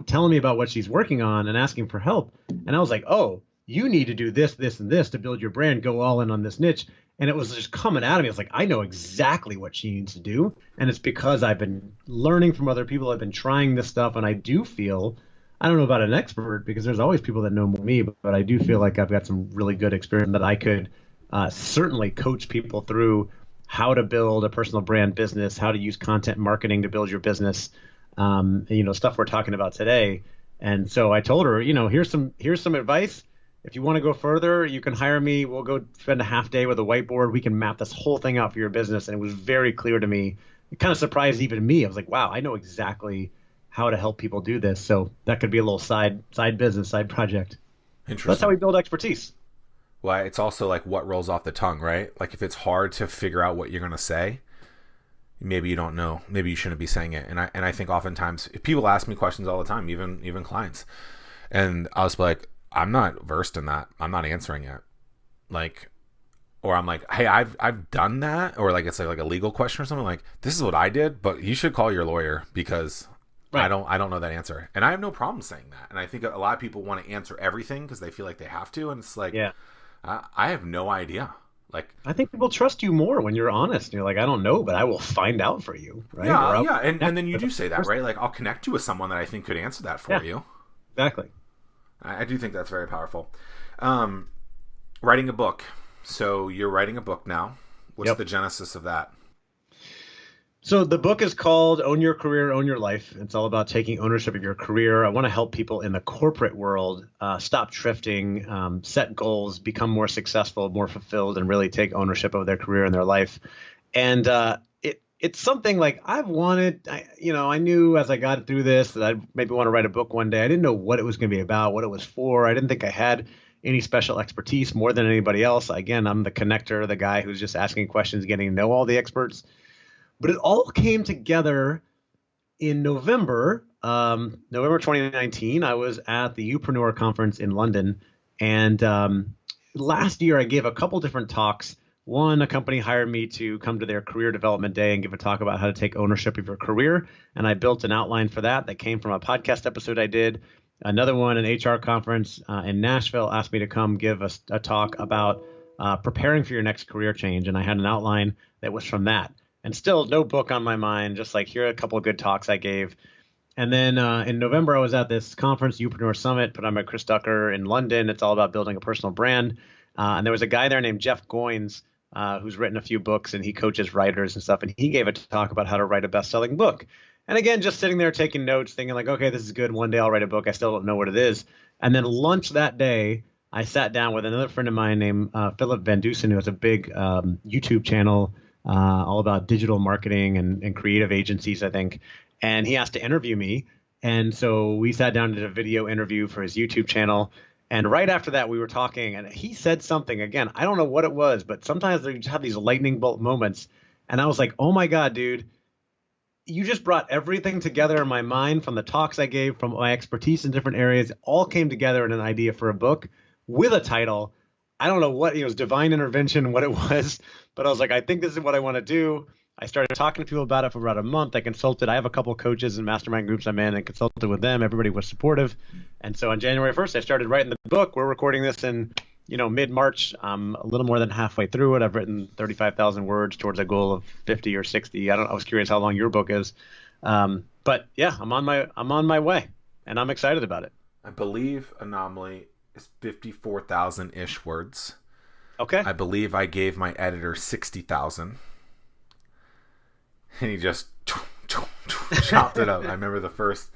telling me about what she's working on and asking for help. And I was like, oh, you need to do this, this, and this to build your brand, go all in on this niche. And it was just coming out of me. It's like, I know exactly what she needs to do. And it's because I've been learning from other people. I've been trying this stuff. And I do feel, I don't know about an expert because there's always people that know me, but I do feel like I've got some really good experience that I could certainly coach people through how to build a personal brand business, how to use content marketing to build your business, stuff we're talking about today. And so I told her, here's some advice. If you want to go further, you can hire me. We'll go spend a half day with a whiteboard. We can map this whole thing out for your business. And it was very clear to me. It kind of surprised even me. I was like, wow, I know exactly how to help people do this. So that could be a little side business, side project. That's how Interesting. we build expertise. Well, it's also like what rolls off the tongue, right? Like if it's hard to figure out what you're going to say, maybe you don't know, maybe you shouldn't be saying it. And I think oftentimes if people ask me questions all the time, even clients, and I'll just be like, I'm not versed in that. I'm not answering it. Like, or I'm like, hey, I've done that, or like it's like a legal question or something. Like this is what I did, but you should call your lawyer because Right. I don't know that answer, and I have no problem saying that. And I think a lot of people want to answer everything because they feel like they have to, and it's like Yeah. I have no idea. Like I think people trust you more when you're honest. You're like, I don't know, but I will find out for you, right? Or yeah, I'll yeah, and connect then you with a do say that, person. right? Like I'll connect you with someone that I think could answer that for Yeah, you. exactly. I do think that's very powerful. Um, Writing a book. So you're writing a book now. What's Yep. the genesis of that? So the book is called Own Your Career, Own Your Life. It's all about taking ownership of your career. I want to help people in the corporate world stop drifting, set goals, become more successful, more fulfilled, and really take ownership of their career and their life. And it's something like I've wanted. I knew as I got through this that I maybe want to write a book one day. I didn't know what it was going to be about, what it was for. I didn't think I had any special expertise more than anybody else. Again, I'm the connector, the guy who's just asking questions, getting to know all the experts. But it all came together in November 2019. I was at the Upreneur conference in London, and last year I gave a couple different talks. One, a company hired me to come to their career development day and give a talk about how to take ownership of your career, and I built an outline for that came from a podcast episode I did. Another one, an HR conference in Nashville, asked me to come give a talk about preparing for your next career change, and I had an outline that was from that. And still no book on my mind, just like here are a couple of good talks I gave. And then in November, I was at this conference, Upreneur Summit, put on by Chris Ducker in London. It's all about building a personal brand. And there was a guy there named Jeff Goins, who's written a few books, and he coaches writers and stuff. And he gave a talk about how to write a best-selling book. And again, just sitting there taking notes, thinking like, okay, this is good. One day I'll write a book. I still don't know what it is. And then lunch that day, I sat down with another friend of mine named Philip Van Dusen, who has a big YouTube channel all about digital marketing and creative agencies, I think. And he asked to interview me. And so we sat down and did a video interview for his YouTube channel. And right after that, we were talking, and he said something. Again, I don't know what it was, but sometimes they just have these lightning bolt moments. And I was like, oh my God, dude, you just brought everything together in my mind from the talks I gave, from my expertise in different areas, all came together in an idea for a book with a title. I don't know what it was, divine intervention, what it was, but I was like, I think this is what I want to do. I started talking to people about it for about a month. I consulted. I have a couple of coaches and mastermind groups I'm in and consulted with them. Everybody was supportive. And so on January 1st, I started writing the book. We're recording this in, mid-March. I'm a little more than halfway through it. I've written 35,000 words towards a goal of 50 or 60. I was curious how long your book is. But yeah, I'm on my way and I'm excited about it. I believe Anomaly is 54,000 ish words. Okay. I believe I gave my editor 60,000, and he just chopped it up. I remember the first.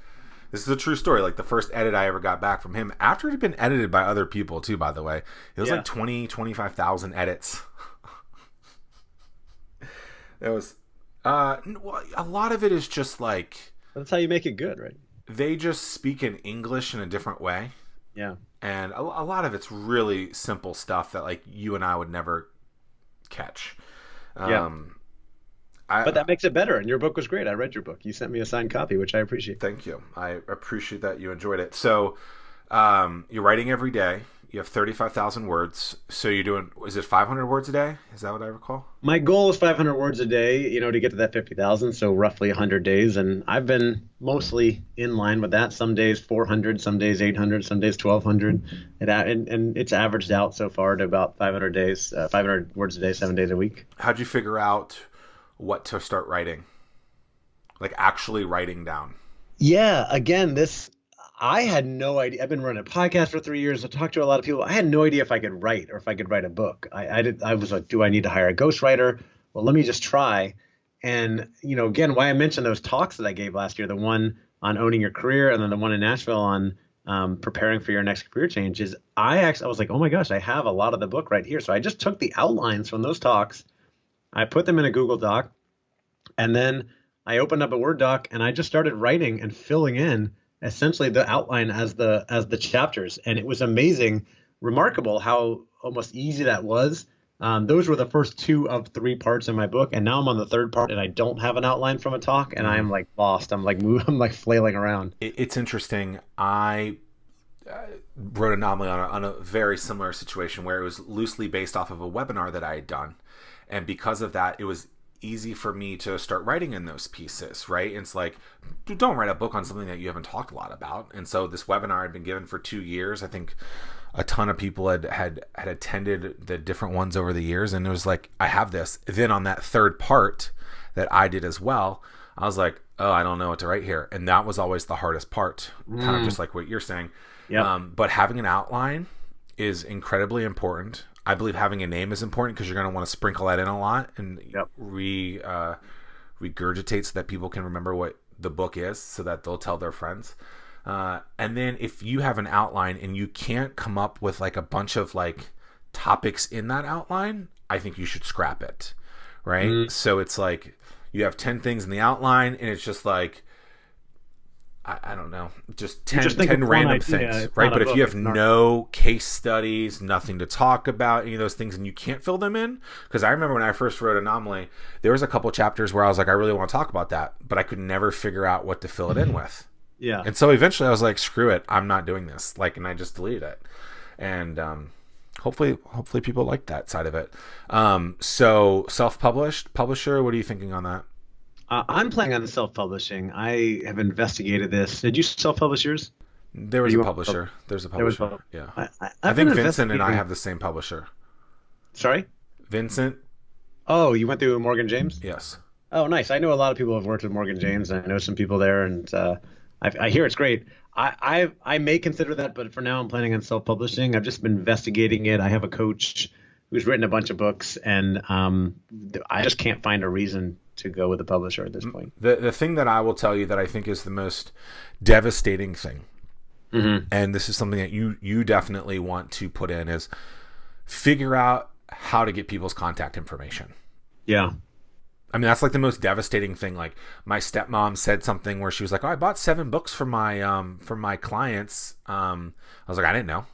This is a true story. Like the first edit I ever got back from him, after it had been edited by other people too, by the way, it was Yeah. like 25,000 edits. It was a lot of it is just like That's how you make it good, right? they just speak in English in a different way. Yeah. And a lot of it's really simple stuff that like you and I would never catch. Yeah. Um, I But that makes it better. And your book was great. I read your book. You sent me a signed copy, which I appreciate. Thank you. I appreciate that you enjoyed it. So you're writing every day. You have 35,000 words. So you're doing, is it 500 words a day? Is that what I recall? My goal is 500 words a day, to get to that 50,000. So roughly 100 days. And I've been mostly in line with that. Some days 400, some days 800, some days 1,200. And it's averaged out so far to about 500 days, 500 words a day, 7 days a week. How'd you figure out what to start writing? Like actually writing down? Yeah, again, I had no idea. I've been running a podcast for 3 years. I talked to a lot of people. I had no idea if I could write or if I could write a book. I was like, do I need to hire a ghostwriter? well, let me just try. And, again, why I mentioned those talks that I gave last year, the one on owning your career and then the one in Nashville on preparing for your next career change, is I was like, oh my gosh, I have a lot of the book right here. So I just took the outlines from those talks, I put them in a Google Doc, and then I opened up a Word doc and I just started writing and filling in essentially the outline as the chapters. And it was amazing, remarkable how almost easy that was. Those were the first two of three parts in my book, and now I'm on the third part, and I don't have an outline from a talk, and I am like lost. I'm like I'm like flailing around. It's interesting. I wrote a novel on a very similar situation where it was loosely based off of a webinar that I had done, and because of that, it was easy for me to start writing in those pieces, right? It's like, don't write a book on something that you haven't talked a lot about. And so this webinar had been given for 2 years. I think a ton of people had attended the different ones over the years, and it was like, I have this. Then on that third part that I did as well, I was like, oh, I don't know what to write here. And that was always the hardest part, kind of just like what you're saying. Yep. But having an outline is incredibly important. I believe having a name is important because you're going to want to sprinkle that in a lot and Yep. regurgitate so that people can remember what the book is, so that they'll tell their friends. And then if you have an outline and you can't come up with like a bunch of like topics in that outline, I think you should scrap it, right? So it's like you have 10 things in the outline and it's just like, I don't know, just 10 random things, right? But if you have no case studies, nothing to talk about, any of those things, and you can't fill them in, because I remember when I first wrote Anomaly, there was a couple chapters where I was like, I really want to talk about that, but I could never figure out what to fill it in with. Yeah. And so eventually I was like, screw it, I'm not doing this. Like, and I just deleted it. And hopefully people like that side of it. So self-published, publisher, what are you thinking on that? I'm planning on self-publishing. I have investigated this. Did you self-publish yours? There was a publisher. There's a publisher. Yeah. I think Vincent and I have the same publisher. Sorry? Vincent? Oh, you went through Morgan James? Yes. Oh, nice. I know a lot of people have worked with Morgan James. I know some people there, and I hear it's great. I may consider that, but for now I'm planning on self-publishing. I've just been investigating it. I have a coach who's written a bunch of books, and I just can't find a reason to go with a publisher at this point. The thing that I will tell you that I think is the most devastating thing, and this is something that you definitely want to put in, is figure out how to get people's contact information. Yeah. I mean, that's like the most devastating thing. Like, my stepmom said something where she was like, "Oh, I bought 7 books for my clients." I was like, I didn't know.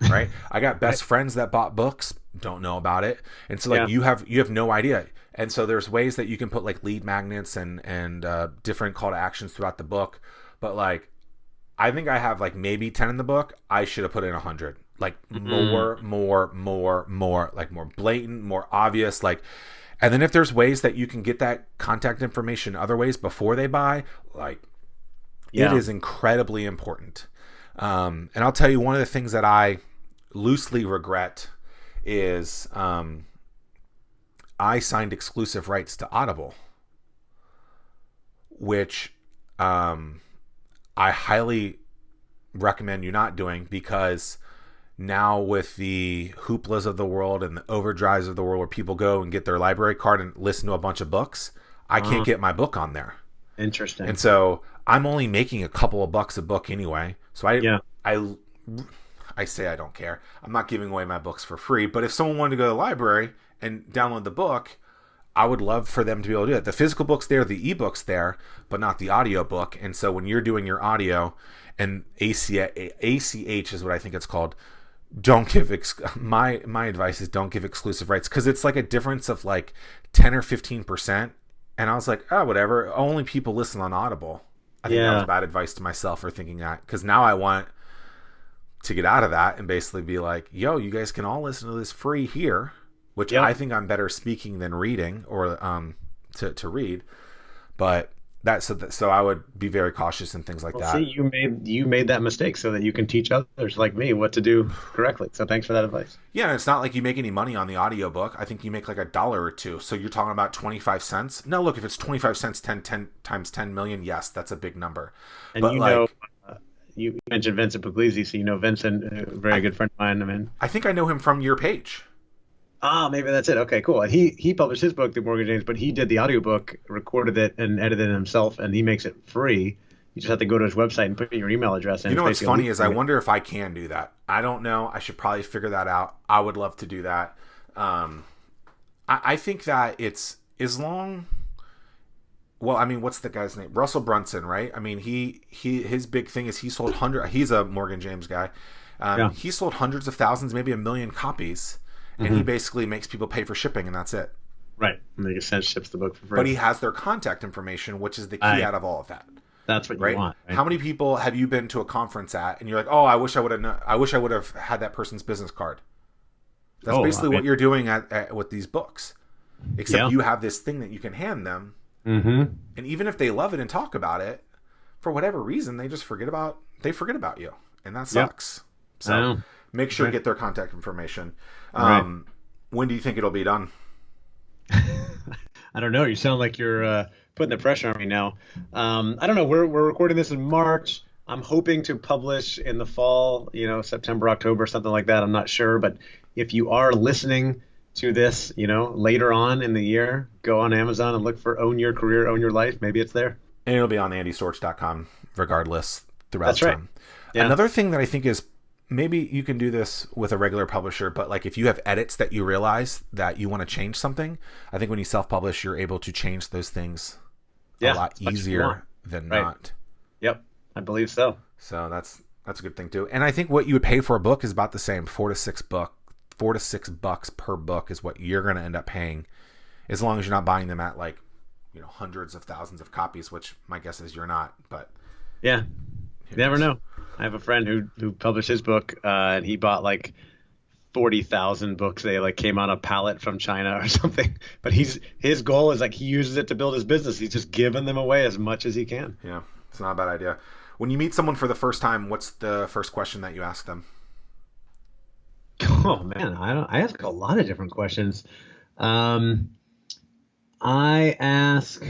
Right? I got best friends that bought books, don't know about it. And so like you have no idea. And so there's ways that you can put like lead magnets and different call to actions throughout the book. But like, I think I have like maybe 10 in the book. I should have put in 100. Like more, like more blatant, more obvious, like. And then if there's ways that you can get that contact information other ways before they buy, like, it is incredibly important. And I'll tell you, one of the things that I loosely regret is I signed exclusive rights to Audible, which I highly recommend you not doing, because now with the Hooplas of the world and the Overdrives of the world, where people go and get their library card and listen to a bunch of books, I can't get my book on there. Interesting. And so I'm only making a couple of bucks a book anyway. So I say I don't care. I'm not giving away my books for free. But if someone wanted to go to the library and download the book, I would love for them to be able to do it. The physical book's there, the ebook's there, but not the audio book. And so when you're doing your audio, and ACH is what I think it's called, don't give my advice is don't give exclusive rights, because it's like a difference of like 10 or 15%. And I was like, oh, whatever, only people listen on Audible. I think that was bad advice to myself for thinking that, because now I want to get out of that and basically be like, yo, you guys can all listen to this free here, which I think I'm better speaking than reading, or to read. But so I would be very cautious and things like that. See, you made that mistake so that you can teach others like me what to do correctly. So thanks for that advice. Yeah, and it's not like you make any money on the audiobook. I think you make like $1 or $2. So you're talking about 25 cents. No, look, if it's 25 cents, 10 times 10 million, yes, that's a big number. And but you mentioned Vincent Puglisi, so you know Vincent, a very good friend of mine. I think I know him from your page. Ah, maybe that's it. Okay, cool. And he published his book, The Morgan James, but he did the audiobook, recorded it, and edited it himself, and he makes it free. You just have to go to his website and put in your email address, and You it's know what's basically a funny is I lead. wonder if I can do that. I don't know. I should probably figure that out. I would love to do that. Um, I think that it's as long. Well, I mean, what's the guy's name? Russell Brunson, right? I mean, he his big thing is he sold hundred. He's a Morgan James guy. Yeah. He sold hundreds of thousands, maybe a million copies, and he Hmm. basically makes people pay for shipping, and that's it. Right. And they just send ships the book for But free. he has their contact information, which is the key I out of all of that, That's what you right? want, right? How many people have you been to a conference at, and you're like, oh, I wish I would have, I wish I would have had that person's business card. That's Oh, I basically mean, what you're doing at with these books, except yeah. you have this thing that you can hand them, Hmm. and even if they love it and talk about it, for whatever reason, they forget about you, and that Yep. sucks. I So know. make sure to Right. get their contact information. Right. When do you think it'll be done? I don't know. You sound like you're putting the pressure on me now. I don't know. We're recording this in March. I'm hoping to publish in the fall, September, October, something like that. I'm not sure, but if you are listening to this, later on in the year, go on Amazon and look for Own Your Career, Own Your Life. Maybe it's there. And it'll be on andystorch.com regardless throughout That's right. time. Yeah. Another thing that I think is maybe you can do this with a regular publisher, but like if you have edits that you realize that you want to change something, I think when you self-publish, you're able to change those things a Yeah. lot As much as you want. easier than Right. not. Yep. I believe so. So that's a good thing too. And I think what you would pay for a book is about the same, $4 to $6 per book is what you're going to end up paying, as long as you're not buying them at like hundreds of thousands of copies, which my guess is you're not. But Yeah. who You never knows? know. I have a friend who published his book, and he bought like 40,000 books. They like came on a pallet from China or something. But his goal is like he uses it to build his business. He's just giving them away as much as he can. Yeah, it's not a bad idea. When you meet someone for the first time, what's the first question that you ask them? Oh man, I ask a lot of different questions. Um, I ask.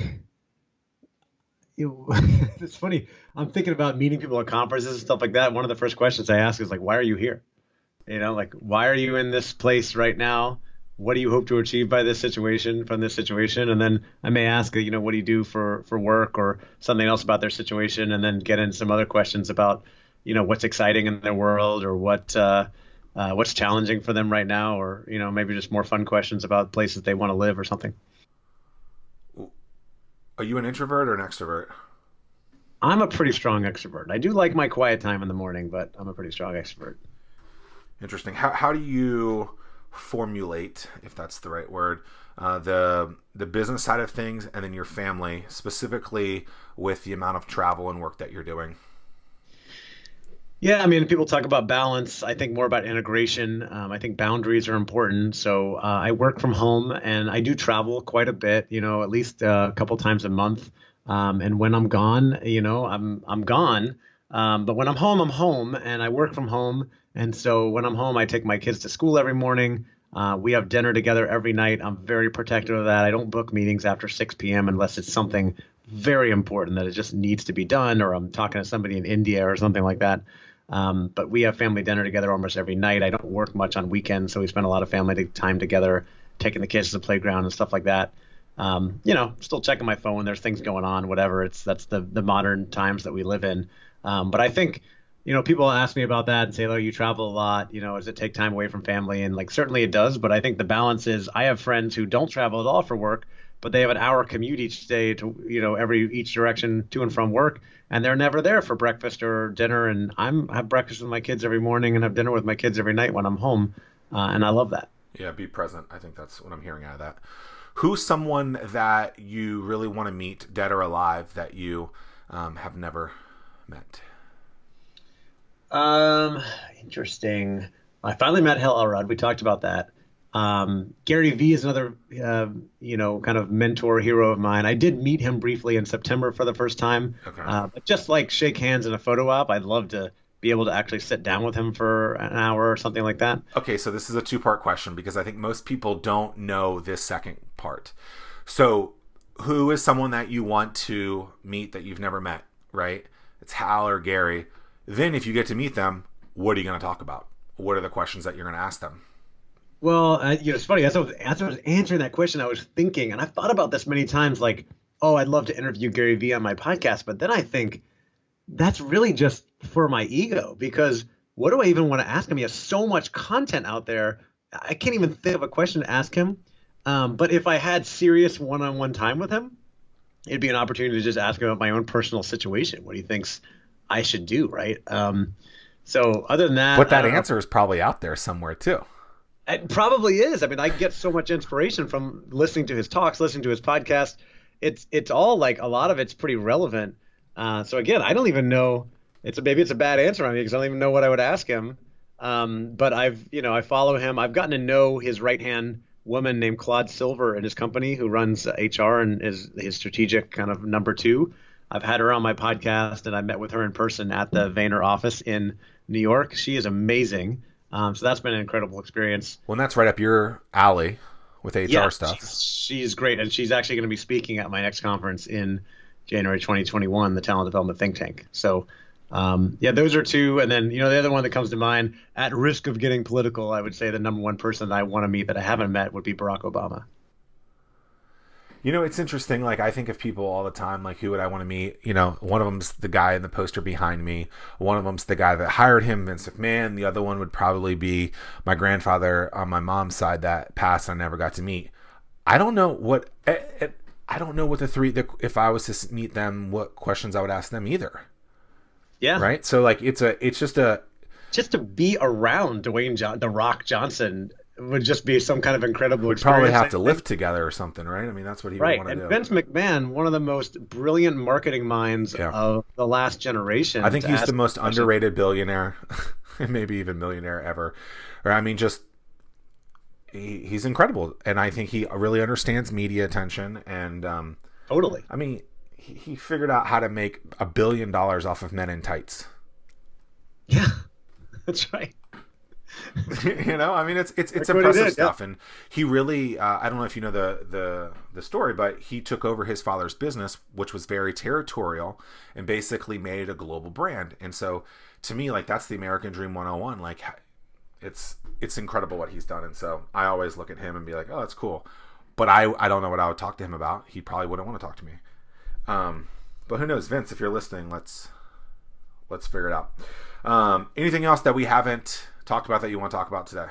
It's funny. I'm thinking about meeting people at conferences and stuff like that. One of the first questions I ask is like, "Why are you here?" Like, why are you in this place right now? What do you hope to achieve by this situation, from this situation? And then I may ask, what do you do for work or something else about their situation, and then get in some other questions about, what's exciting in their world or what's challenging for them right now, or maybe just more fun questions about places they want to live or something. Are you an introvert or an extrovert? I'm a pretty strong extrovert. I do like my quiet time in the morning, but I'm a pretty strong extrovert. Interesting. How do you formulate, if that's the right word, the business side of things, and then your family, specifically with the amount of travel and work that you're doing? Yeah, I mean, people talk about balance. I think more about integration. I think boundaries are important. So I work from home and I do travel quite a bit. At least a couple times a month. And when I'm gone, I'm gone. But when I'm home, I'm home, and I work from home. And so when I'm home, I take my kids to school every morning. We have dinner together every night. I'm very protective of that. I don't book meetings after 6 p.m. unless it's something very important that it just needs to be done, or I'm talking to somebody in India or something like that. But we have family dinner together almost every night. I don't work much on weekends, so we spend a lot of family time together, taking the kids to the playground and stuff like that. Still checking my phone. There's things going on, whatever. That's the modern times that we live in. But I think, people ask me about that and say, "Oh, you travel a lot. Does it take time away from family?" And like, certainly it does. But I think the balance is, I have friends who don't travel at all for work, but they have an hour commute each day to, each direction to and from work, and they're never there for breakfast or dinner. And have breakfast with my kids every morning and have dinner with my kids every night when I'm home, and I love that. Yeah, be present. I think that's what I'm hearing out of that. Who's someone that you really want to meet, dead or alive, that you have never met? Um, Interesting. I finally met Hal Elrod. We talked about that. Gary Vee is another, kind of mentor hero of mine. I did meet him briefly in September for the first time. Okay. But just like shake hands in a photo op, I'd love to be able to actually sit down with him for an hour or something like that. Okay, so this is a two-part question because I think most people don't know this second part. So, who is someone that you want to meet that you've never met, right? It's Hal or Gary. Then, if you get to meet them, what are you going to talk about? What are the questions that you're going to ask them? Well, it's funny. As I was answering that question, I was thinking, and I've thought about this many times, like, oh, I'd love to interview Gary Vee on my podcast, but then I think that's really just for my ego because what do I even want to ask him? He has so much content out there. I can't even think of a question to ask him. But if I had serious one-on-one time with him, it'd be an opportunity to just ask him about my own personal situation, what he thinks I should do, right? So other than that, But I that don't know. answer is probably out there somewhere too. It probably is. I mean, I get so much inspiration from listening to his talks, listening to his podcast. It's all like a lot of it's pretty relevant. So again, I don't even know. Maybe it's a bad answer on me because I don't even know what I would ask him. But I follow him. I've gotten to know his right hand woman named Claude Silver at his company who runs HR and is his strategic kind of number two. I've had her on my podcast and I met with her in person at the Vayner office in New York. She is amazing. So that's been an incredible experience. Well, and that's right up your alley with Yeah, HR stuff. she's great, and she's actually going to be speaking at my next conference in January 2021, the Talent Development Think Tank. So, yeah, those are two, and then the other one that comes to mind, at risk of getting political, I would say the number one person that I want to meet that I haven't met would be Barack Obama. It's interesting. Like, I think of people all the time, like, who would I want to meet? One of them's the guy in the poster behind me. One of them's the guy that hired him, Vince McMahon. The other one would probably be my grandfather on my mom's side that passed and I never got to meet. I don't know what, I don't know what if I was to meet them, what questions I would ask them either. Yeah, Right. So, like, just to be around The Rock Johnson would just be some kind of incredible we'd probably experience. have I to think. lift together or something, right? I mean, that's what he would Right. want to And do. Vince McMahon, one of the most brilliant marketing minds Yeah. of the last generation. I think to he's ask the most questions. underrated billionaire, and maybe even millionaire ever. Or I mean, just he's incredible, and I think he really understands media attention. And Totally. I mean, he figured out how to make $1 billion off of men in tights. Yeah, that's right. I mean, it's Like what he impressive did, yeah. stuff, and he really I don't know if you know the story, but he took over his father's business, which was very territorial, and basically made it a global brand. And so, to me, like, that's the American Dream 101. Like, it's incredible what he's done, and so I always look at him and be like, oh, that's cool. But I don't know what I would talk to him about. He probably wouldn't want to talk to me. But who knows, Vince? If you're listening, let's figure it out. Anything else that we haven't talked about that you want to talk about today?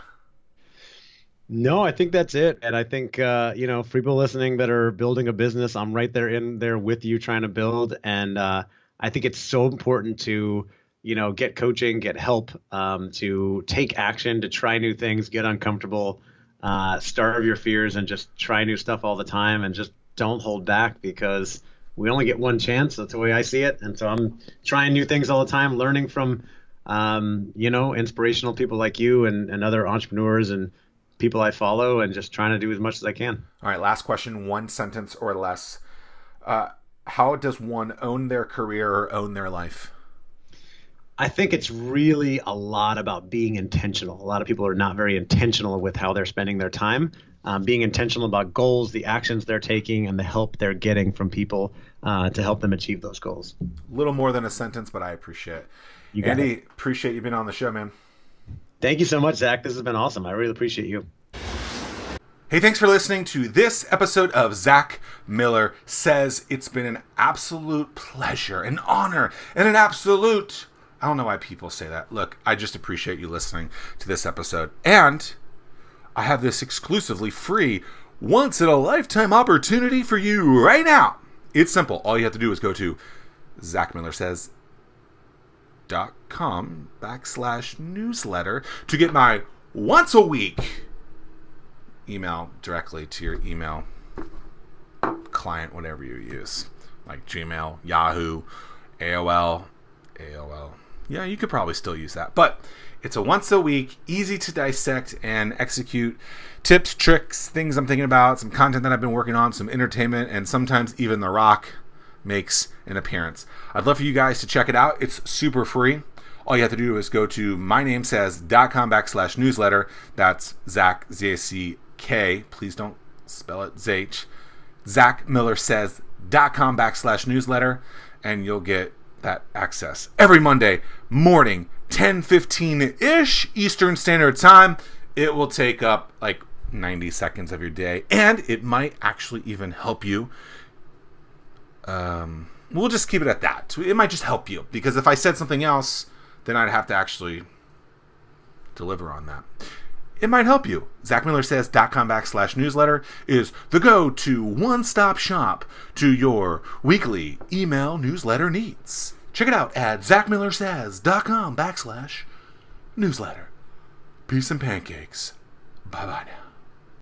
No, I think that's it. And I think, for people listening that are building a business, I'm right there in there with you trying to build. And I think it's so important to, get coaching, get help, to take action, to try new things, get uncomfortable, starve your fears, and just try new stuff all the time. And just don't hold back because we only get one chance. That's the way I see it. And so I'm trying new things all the time, learning from, inspirational people like you and other entrepreneurs and people I follow, and just trying to do as much as I can. All right, last question, one sentence or less. How does one own their career or own their life? I think it's really a lot about being intentional. A lot of people are not very intentional with how they're spending their time. Being intentional about goals, the actions they're taking, and the help they're getting from people to help them achieve those goals. A little more than a sentence, but I appreciate it. You got Andy, it. appreciate you being on the show, man. Thank you so much, Zach. This has been awesome. I really appreciate you. Hey, thanks for listening to this episode of Zach Miller Says. It's been an absolute pleasure, an honor, and an absolute... I don't know why people say that. Look, I just appreciate you listening to this episode. And I have this exclusively free, once-in-a-lifetime opportunity for you right now. It's simple. All you have to do is go to zachmillersays.com/newsletter to get my once-a-week email directly to your email client, whatever you use, like Gmail, Yahoo, AOL. Yeah, you could probably still use that. But it's a once a week, easy to dissect and execute tips, tricks, things I'm thinking about, some content that I've been working on, some entertainment, and sometimes even The Rock makes an appearance. I'd love for you guys to check it out. It's super free. All you have to do is go to mynamesays.com/newsletter. That's Zach, Z-A-C-K. Please don't spell it Zach. ZachMillerSays.com/newsletter, and you'll get that access every Monday morning, 10:15-ish Eastern Standard Time. It will take up like 90 seconds of your day, and it might actually even help you. We'll just keep it at that. It might just help you, because if I said something else, then I'd have to actually deliver on that. It might help you. ZachMillerSays.com/newsletter is the go-to one-stop shop to your weekly email newsletter needs. Check it out at ZachMillerSays.com/newsletter. Peace and pancakes. Bye-bye now.